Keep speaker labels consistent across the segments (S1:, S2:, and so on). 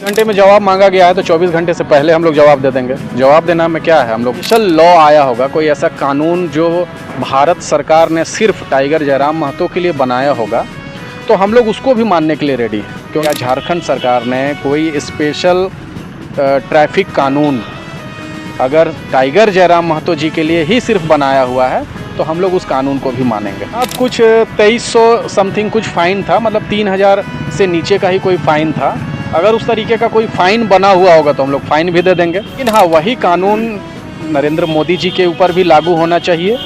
S1: घंटे में जवाब मांगा गया है तो 24 घंटे से पहले हम लोग जवाब दे देंगे। जवाब देना में क्या है, हम लोग स्पेशल लॉ आया होगा, कोई ऐसा कानून जो भारत सरकार ने सिर्फ टाइगर जयराम महतो के लिए बनाया होगा, तो हम लोग उसको भी मानने के लिए रेडी हैं। क्योंकि झारखंड सरकार ने कोई स्पेशल ट्रैफिक कानून अगर टाइगर जयराम महतो जी के लिए ही सिर्फ बनाया हुआ है तो हम लोग उस कानून को भी मानेंगे। अब कुछ 2300 समथिंग कुछ फ़ाइन था, मतलब 3000 से नीचे का ही कोई फ़ाइन था। अगर उस तरीके का कोई फ़ाइन बना हुआ होगा तो हम लोग फ़ाइन भी दे देंगे। लेकिन हाँ, वही कानून नरेंद्र मोदी जी के ऊपर भी लागू होना चाहिए,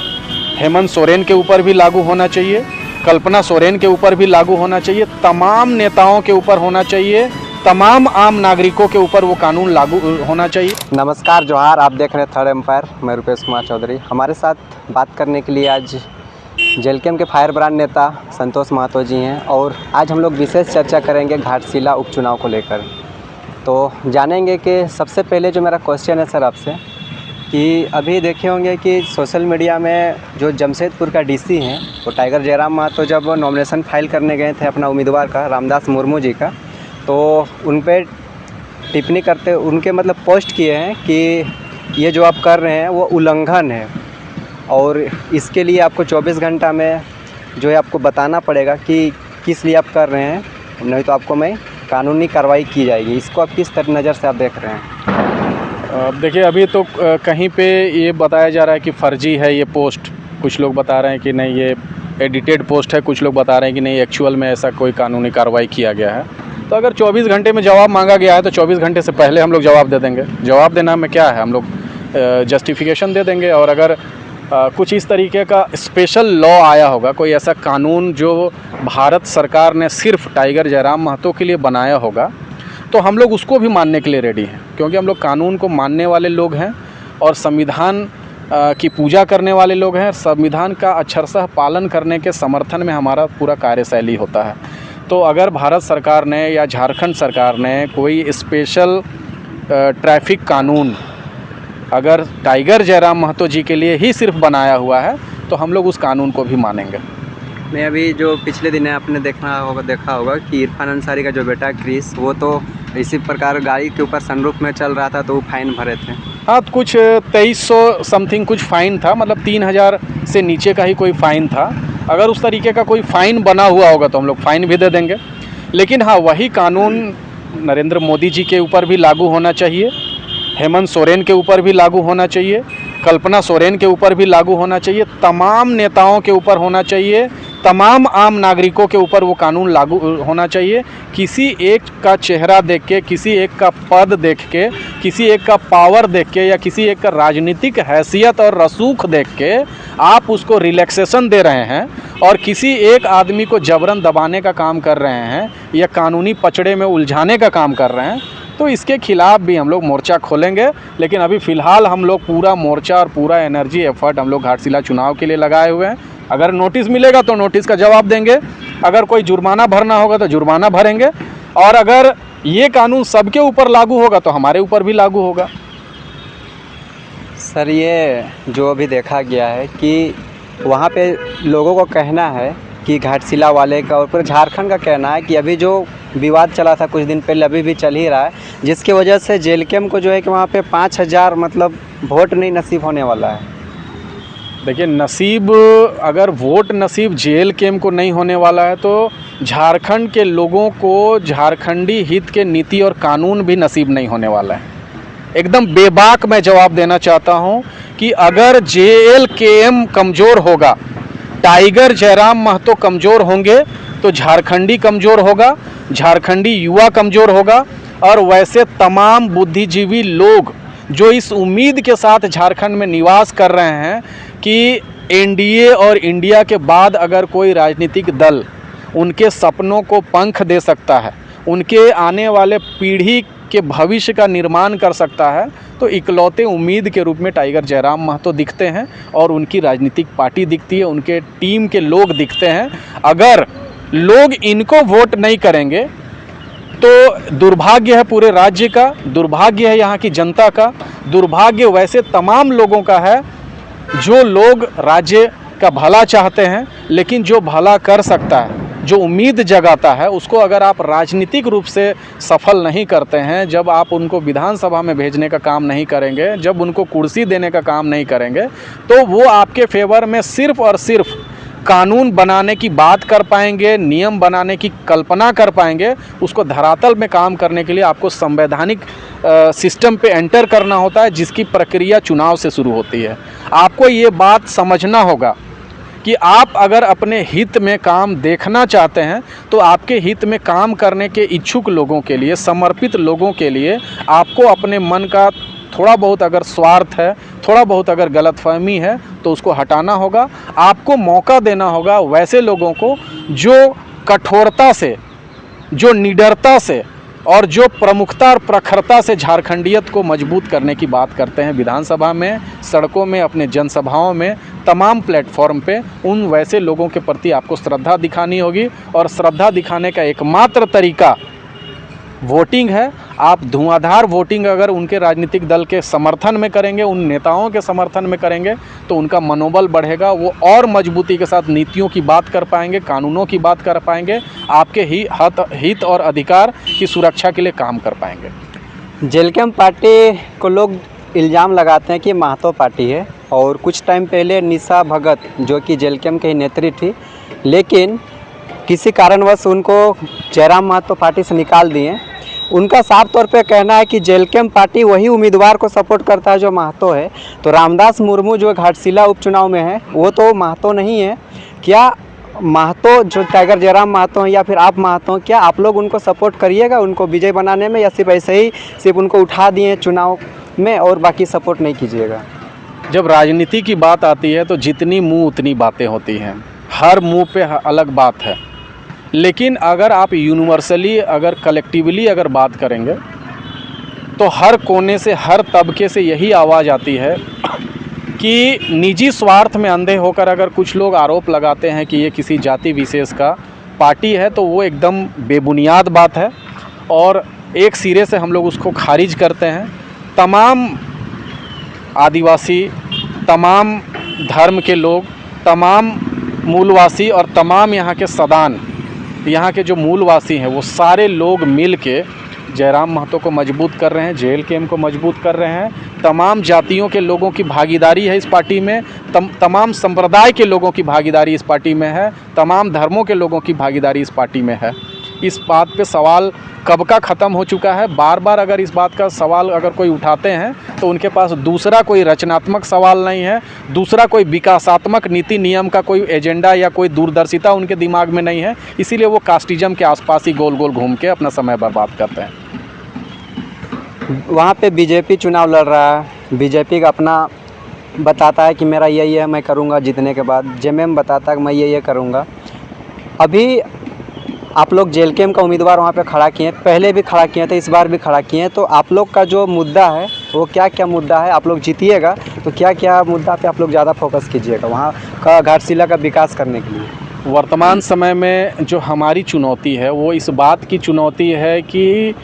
S1: हेमंत सोरेन के ऊपर भी लागू होना चाहिए, कल्पना सोरेन के ऊपर भी लागू होना चाहिए, तमाम नेताओं के ऊपर होना चाहिए, तमाम आम नागरिकों के ऊपर वो कानून लागू होना चाहिए।
S2: नमस्कार, जोहार। आप देख रहे हैं थर्ड एम्पायर। मैं रुपेश कुमार चौधरी। हमारे साथ बात करने के लिए आज जेएलकेएम के फायर ब्रांड नेता संतोष महतो जी हैं और आज हम लोग विशेष चर्चा करेंगे घाटशिला उपचुनाव को लेकर। तो जानेंगे कि सबसे पहले जो मेरा क्वेश्चन है सर आपसे, कि अभी देखे होंगे कि सोशल मीडिया में जो जमशेदपुर का डीसी हैं वो टाइगर जयराम महतो जब नॉमिनेशन फाइल करने गए थे अपना उम्मीदवार का, रामदास मुर्मू जी का, तो उन पे टिप्पणी करते उनके मतलब पोस्ट किए हैं कि ये जो आप कर रहे हैं वो उल्लंघन है और इसके लिए आपको 24 घंटा में जो है आपको बताना पड़ेगा कि किस लिए आप कर रहे हैं, नहीं तो आपको मैं कानूनी कार्रवाई की जाएगी। इसको आप किस तरह नज़र से आप देख रहे हैं?
S1: देखिए, अभी तो कहीं पे ये बताया जा रहा है कि फ़र्जी है ये पोस्ट, कुछ लोग बता रहे हैं कि नहीं ये एडिटेड पोस्ट है, कुछ लोग बता रहे हैं कि नहीं एक्चुअल में ऐसा कोई कानूनी कार्रवाई किया गया है। तो अगर 24 घंटे में जवाब मांगा गया है तो 24 घंटे से पहले हम लोग जवाब दे देंगे। जवाब देना में क्या है, हम लोग जस्टिफिकेशन दे देंगे। और अगर कुछ इस तरीके का स्पेशल लॉ आया होगा, कोई ऐसा कानून जो भारत सरकार ने सिर्फ टाइगर जयराम महतो के लिए बनाया होगा, तो हम लोग उसको भी मानने के लिए रेडी हैं। क्योंकि हम लोग कानून को मानने वाले लोग हैं और संविधान की पूजा करने वाले लोग हैं। संविधान का अक्षरशः पालन करने के समर्थन में हमारा पूरा कार्यशैली होता है। तो अगर भारत सरकार ने या झारखंड सरकार ने कोई स्पेशल ट्रैफिक कानून अगर टाइगर जयराम महतो जी के लिए ही सिर्फ बनाया हुआ है तो हम लोग उस कानून को भी मानेंगे।
S2: मैं अभी जो पिछले दिन आपने देखा होगा कि इरफान अंसारी का जो बेटा क्रिस, वो तो इसी प्रकार गाड़ी के ऊपर सनरूफ में चल रहा था तो वो फाइन भरे थे।
S1: हाँ, तो कुछ 2300 समथिंग कुछ फ़ाइन था, मतलब 3000 से नीचे का ही कोई फ़ाइन था। अगर उस तरीके का कोई फ़ाइन बना हुआ होगा तो हम लोग फ़ाइन भी दे देंगे। लेकिन हाँ, वही कानून नरेंद्र मोदी जी के ऊपर भी लागू होना चाहिए, हेमंत सोरेन के ऊपर भी लागू होना चाहिए, कल्पना सोरेन के ऊपर भी लागू होना चाहिए, तमाम नेताओं के ऊपर होना चाहिए, तमाम आम नागरिकों के ऊपर वो कानून लागू होना चाहिए। किसी एक का चेहरा देख के, किसी एक का पद देख के, किसी एक का पावर देख के या किसी एक का राजनीतिक हैसियत और रसूख देख के आप उसको रिलैक्सेशन दे रहे हैं और किसी एक आदमी को जबरन दबाने का काम कर रहे हैं या कानूनी पचड़े में उलझाने का काम कर रहे हैं, तो इसके खिलाफ़ भी हम लोग मोर्चा खोलेंगे। लेकिन अभी फ़िलहाल हम लोग पूरा मोर्चा और पूरा एनर्जी एफर्ट हम लोग घाटशिला चुनाव के लिए लगाए हुए हैं। अगर नोटिस मिलेगा तो नोटिस का जवाब देंगे, अगर कोई जुर्माना भरना होगा तो जुर्माना भरेंगे, और अगर ये कानून सबके ऊपर लागू होगा तो हमारे ऊपर भी लागू होगा।
S2: सर, ये जो अभी देखा गया है कि वहाँ पे लोगों को कहना है कि घाटशिला वाले का और पूरे झारखंड का कहना है कि अभी जो विवाद चला था कुछ दिन पहले, अभी भी चल ही रहा है, जिसकी वजह से जेएलकेएम को जो है कि वहाँ पे 5000 मतलब वोट नहीं नसीब होने वाला है।
S1: देखिए, नसीब अगर वोट नसीब जेएलकेएम को नहीं होने वाला है तो झारखंड के लोगों को झारखंडी हित के नीति और कानून भी नसीब नहीं होने वाला है। एकदम बेबाक मैं जवाब देना चाहता हूं कि अगर जेएलकेएम कमज़ोर होगा, टाइगर जयराम महतो कमज़ोर होंगे तो झारखंडी कमज़ोर होगा, झारखंडी युवा कमज़ोर होगा, और वैसे तमाम बुद्धिजीवी लोग जो इस उम्मीद के साथ झारखंड में निवास कर रहे हैं कि एनडीए और इंडिया के बाद अगर कोई राजनीतिक दल उनके सपनों को पंख दे सकता है, उनके आने वाले पीढ़ी के भविष्य का निर्माण कर सकता है, तो इकलौते उम्मीद के रूप में टाइगर जयराम महतो दिखते हैं और उनकी राजनीतिक पार्टी दिखती है, उनके टीम के लोग दिखते हैं। अगर लोग इनको वोट नहीं करेंगे तो दुर्भाग्य है पूरे राज्य का, दुर्भाग्य है यहाँ की जनता का, दुर्भाग्य वैसे तमाम लोगों का है जो लोग राज्य का भला चाहते हैं, लेकिन जो भला कर सकता है जो उम्मीद जगाता है, उसको अगर आप राजनीतिक रूप से सफल नहीं करते हैं, जब आप उनको विधानसभा में भेजने का काम नहीं करेंगे, जब उनको कुर्सी देने का काम नहीं करेंगे, तो वो आपके फेवर में सिर्फ़ और सिर्फ कानून बनाने की बात कर पाएंगे, नियम बनाने की कल्पना कर पाएंगे। उसको धरातल में काम करने के लिए आपको संवैधानिक सिस्टम पे एंटर करना होता है, जिसकी प्रक्रिया चुनाव से शुरू होती है। आपको ये बात समझना होगा कि आप अगर अपने हित में काम देखना चाहते हैं, तो आपके हित में काम करने के इच्छुक लोगों के लिए, समर्पित लोगों के लिए आपको अपने मन का थोड़ा बहुत अगर स्वार्थ है, थोड़ा बहुत अगर गलतफहमी है, तो उसको हटाना होगा। आपको मौका देना होगा वैसे लोगों को जो कठोरता से, जो निडरता से और जो प्रमुखता और प्रखरता से झारखंडियत को मजबूत करने की बात करते हैं। विधानसभा में, सड़कों में, अपने जनसभाओं में, तमाम प्लेटफॉर्म पे उन वैसे लोगों के प्रति आपको श्रद्धा दिखानी होगी, और श्रद्धा दिखाने का एकमात्र तरीका वोटिंग है। आप धुआंधार वोटिंग अगर उनके राजनीतिक दल के समर्थन में करेंगे, उन नेताओं के समर्थन में करेंगे, तो उनका मनोबल बढ़ेगा, वो और मजबूती के साथ नीतियों की बात कर पाएंगे, कानूनों की बात कर पाएंगे, आपके हित और अधिकार की सुरक्षा के लिए काम कर पाएंगे।
S2: जेलकेम पार्टी को लोग इल्ज़ाम लगाते हैं कि महतो पार्टी है, और कुछ टाइम पहले निशा भगत जो कि जेलकेम के ही नेत्री थी, लेकिन किसी कारणवश उनको जयराम महतो पार्टी से निकाल दिए। उनका साफ तौर पे कहना है कि जेलकेम पार्टी वही उम्मीदवार को सपोर्ट करता है जो महतो है। तो रामदास मुर्मू जो घाटशिला उपचुनाव में है, वो तो महतो नहीं है। क्या महतो जो टाइगर जयराम महतो हैं या फिर आप महतो, क्या आप लोग उनको सपोर्ट करिएगा उनको विजय बनाने में, या सिर्फ ऐसे ही सिर्फ उनको उठा दिए चुनाव में और बाकी सपोर्ट नहीं कीजिएगा?
S1: जब राजनीति की बात आती है तो जितनी मुंह उतनी बातें होती हैं, हर मुंह पे अलग बात है। लेकिन अगर आप यूनिवर्सली, अगर कलेक्टिवली अगर बात करेंगे, तो हर कोने से, हर तबके से यही आवाज़ आती है कि निजी स्वार्थ में अंधे होकर अगर कुछ लोग आरोप लगाते हैं कि ये किसी जाति विशेष का पार्टी है, तो वो एकदम बेबुनियाद बात है, और एक सिरे से हम लोग उसको खारिज करते हैं। तमाम आदिवासी, तमाम धर्म के लोग, तमाम मूलवासी और तमाम यहाँ के सदान, यहाँ के जो मूलवासी हैं, वो सारे लोग मिल के जयराम महतो को मजबूत कर रहे हैं, जेएलकेएम को मजबूत कर रहे हैं। तमाम जातियों के लोगों की भागीदारी है इस पार्टी में, तमाम संप्रदाय के लोगों की भागीदारी इस पार्टी में है, तमाम धर्मों के लोगों की भागीदारी इस पार्टी में है। इस बात पे सवाल कब का ख़त्म हो चुका है। बार बार अगर इस बात का सवाल अगर कोई उठाते हैं, तो उनके पास दूसरा कोई रचनात्मक सवाल नहीं है, दूसरा कोई विकासात्मक नीति नियम का कोई एजेंडा या कोई दूरदर्शिता उनके दिमाग में नहीं है। इसीलिए वो कास्टिज्म के आसपास ही गोल गोल घूम के अपना समय बर्बाद करते हैं।
S2: वहाँ पे बीजेपी चुनाव लड़ रहा है, बीजेपी का अपना बताता है कि मेरा यही है, मैं करूँगा जीतने के बाद। जेएमएम बताता है कि मैं ये करूँगा। अभी आप लोग जेएलकेएम का उम्मीदवार वहाँ पे खड़ा किए, पहले भी खड़ा किए थे, इस बार भी खड़ा किए, तो आप लोग का जो मुद्दा है वो क्या क्या मुद्दा है? आप लोग जीतिएगा तो क्या क्या मुद्दा पे आप लोग ज़्यादा फोकस कीजिएगा वहाँ का घाटशिला का विकास करने के लिए?
S1: वर्तमान समय में जो हमारी चुनौती है, वो इस बात की चुनौती है कि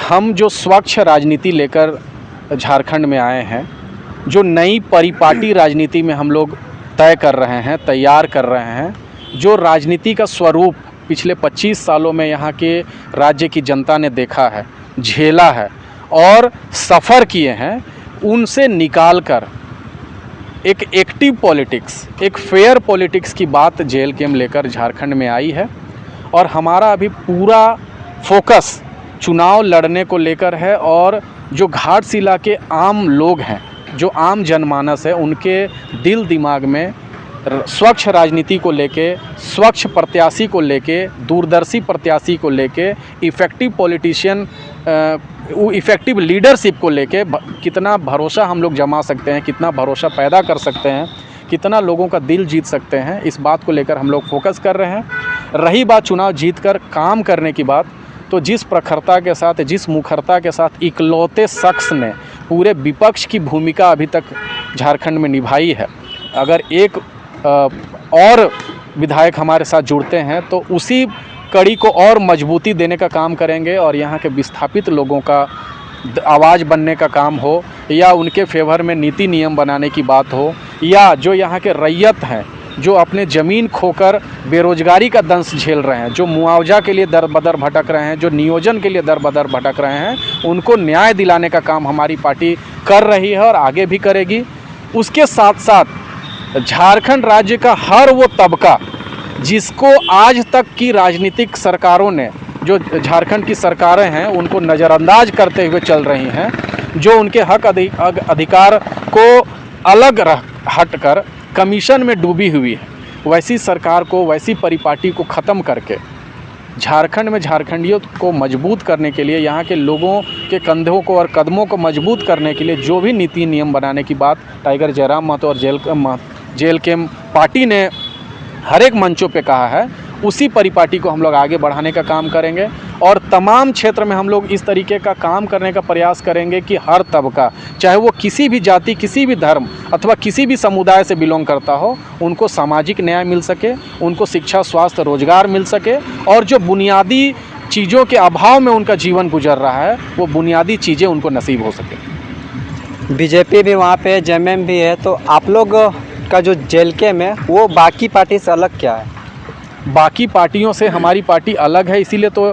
S1: हम जो स्वच्छ राजनीति लेकर झारखंड में आए हैं, जो नई परिपाटी राजनीति में हम लोग तय कर रहे हैं, तैयार कर रहे हैं, जो राजनीति का स्वरूप पिछले 25 सालों में यहाँ के राज्य की जनता ने देखा है, झेला है और सफ़र किए हैं, उनसे निकालकर एक एक्टिव पॉलिटिक्स, एक फेयर पॉलिटिक्स की बात जेएलकेएम लेकर झारखंड में आई है। और हमारा अभी पूरा फोकस चुनाव लड़ने को लेकर है, और जो घाटशिला के आम लोग हैं, जो आम जनमानस है, उनके दिल दिमाग में स्वच्छ राजनीति को लेके, स्वच्छ प्रत्याशी को लेके, दूरदर्शी प्रत्याशी को लेके, इफ़ेक्टिव पॉलिटिशियन, इफ़ेक्टिव लीडरशिप को लेके कितना भरोसा हम लोग जमा सकते हैं, कितना भरोसा पैदा कर सकते हैं, कितना लोगों का दिल जीत सकते हैं, इस बात को लेकर हम लोग फोकस कर रहे हैं। रही बात चुनाव जीतकर काम करने की बात, तो जिस प्रखरता के साथ, जिस मुखरता के साथ इकलौते शख्स ने पूरे विपक्ष की भूमिका अभी तक झारखंड में निभाई है, अगर एक और विधायक हमारे साथ जुड़ते हैं तो उसी कड़ी को और मजबूती देने का काम करेंगे, और यहाँ के विस्थापित लोगों का आवाज़ बनने का काम हो, या उनके फेवर में नीति नियम बनाने की बात हो, या जो यहाँ के रैयत हैं, जो अपने ज़मीन खोकर बेरोजगारी का दंश झेल रहे हैं, जो मुआवजा के लिए दर बदर भटक रहे हैं, जो नियोजन के लिए दर बदर भटक रहे हैं, उनको न्याय दिलाने का काम हमारी पार्टी कर रही है और आगे भी करेगी। उसके साथ साथ झारखंड राज्य का हर वो तबका जिसको आज तक की राजनीतिक सरकारों ने, जो झारखंड की सरकारें हैं, उनको नज़रअंदाज करते हुए चल रही हैं, जो उनके हक अधिकार को अलग हटकर कमीशन में डूबी हुई है, वैसी सरकार को, वैसी परिपाटी को ख़त्म करके झारखंड में झारखंडियों को मजबूत करने के लिए, यहाँ के लोगों के कंधों को और कदमों को मजबूत करने के लिए जो भी नीति नियम बनाने की बात टाइगर जयराम महतो और जेल कैम्प पार्टी ने हर एक मंचों पे कहा है, उसी परिपाटी को हम लोग आगे बढ़ाने का काम करेंगे और तमाम क्षेत्र में हम लोग इस तरीके का काम करने का प्रयास करेंगे कि हर तबका, चाहे वो किसी भी जाति, किसी भी धर्म अथवा किसी भी समुदाय से बिलोंग करता हो, उनको सामाजिक न्याय मिल सके, उनको शिक्षा, स्वास्थ्य, रोजगार मिल सके और जो बुनियादी चीज़ों के अभाव में उनका जीवन गुजर रहा है, वो बुनियादी चीज़ें उनको नसीब हो सके।
S2: बीजेपी भी वहाँ पे, जेएमएम भी है, तो आप लोग का जो जेल कैम्प है वो बाकी पार्टी से अलग क्या है?
S1: बाकी पार्टियों से हमारी पार्टी अलग है, इसीलिए तो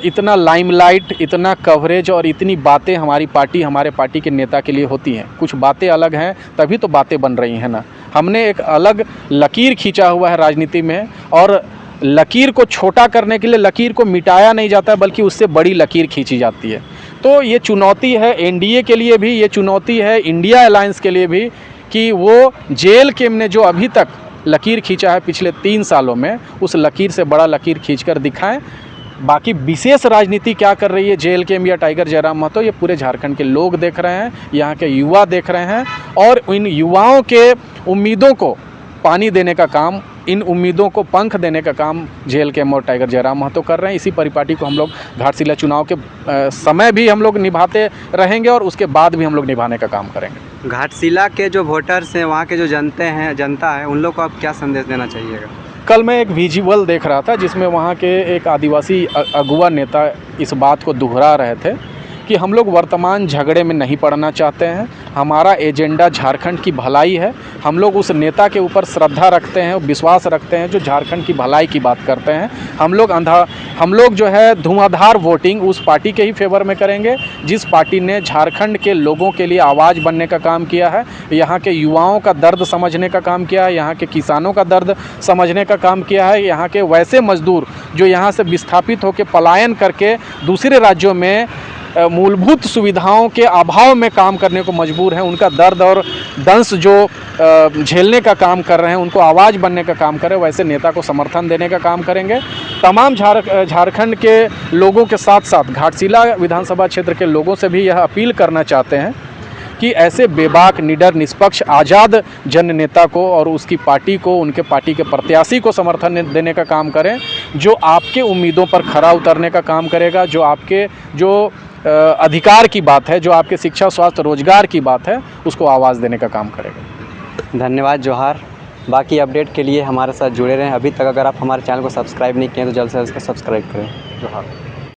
S1: इतना लाइमलाइट, इतना कवरेज और इतनी बातें हमारी पार्टी, हमारे पार्टी के नेता के लिए होती हैं। कुछ बातें अलग हैं, तभी तो बातें बन रही हैं ना। हमने एक अलग लकीर खींचा हुआ है राजनीति में, और लकीर को छोटा करने के लिए लकीर को मिटाया नहीं जाता, बल्कि उससे बड़ी लकीर खींची जाती है। तो ये चुनौती है एनडीए के लिए भी, ये चुनौती है इंडिया अलायंस के लिए भी कि वो जेल कैम्प ने जो अभी तक लकीर खींचा है पिछले 3 सालों में, उस लकीर से बड़ा लकीर खींचकर दिखाएं। बाकी विशेष राजनीति क्या कर रही है जेल कैम्प या टाइगर जयराम महतो, ये पूरे झारखंड के लोग देख रहे हैं, यहाँ के युवा देख रहे हैं, और इन युवाओं के उम्मीदों को पानी देने का काम, इन उम्मीदों को पंख देने का काम जेल कैम्प और टाइगर जयराम महतो कर रहे हैं। इसी परिपाटी को हम लोग घाटशिला चुनाव के समय भी हम लोग निभाते रहेंगे और उसके बाद भी हम लोग निभाने का काम करेंगे।
S2: घाटशिला के जो वोटर्स हैं, वहाँ के जो जनता है, उन लोग को आप क्या संदेश देना चाहिएगा?
S1: कल मैं एक विजुअल देख रहा था जिसमें वहाँ के एक आदिवासी अगुआ नेता इस बात को दोहरा रहे थे कि हम लोग वर्तमान झगड़े में नहीं पड़ना चाहते हैं, हमारा एजेंडा झारखंड की भलाई है। हम लोग उस नेता के ऊपर श्रद्धा रखते हैं, विश्वास रखते हैं जो झारखंड की भलाई की बात करते हैं। हम लोग जो है धुआंधार वोटिंग उस पार्टी के ही फेवर में करेंगे जिस पार्टी ने झारखंड के लोगों के लिए आवाज़ बनने का काम किया है, यहाँ के युवाओं का दर्द समझने का काम किया है, यहाँ के किसानों का दर्द समझने का काम किया है, यहाँ के वैसे मजदूर जो यहाँ से विस्थापित होकर पलायन करके दूसरे राज्यों में मूलभूत सुविधाओं के अभाव में काम करने को मजबूर हैं, उनका दर्द और दंश जो झेलने का काम कर रहे हैं, उनको आवाज़ बनने का काम करें, वैसे नेता को समर्थन देने का काम करेंगे। तमाम झारखंड के लोगों के साथ साथ घाटशिला विधानसभा क्षेत्र के लोगों से भी यह अपील करना चाहते हैं कि ऐसे बेबाक, निडर, निष्पक्ष, आज़ाद जन नेता को और उसकी पार्टी को, उनके पार्टी के प्रत्याशी को समर्थन देने का काम करें, जो आपके उम्मीदों पर खरा उतरने का काम करेगा, जो आपके अधिकार की बात है, जो आपके शिक्षा, स्वास्थ्य, रोजगार की बात है, उसको आवाज़ देने का काम करेगा।
S2: धन्यवाद जोहार। बाकी अपडेट के लिए हमारे साथ जुड़े रहें। अभी तक अगर आप हमारे चैनल को सब्सक्राइब नहीं किए तो जल्द से जल्द सब्सक्राइब करें। जोहार।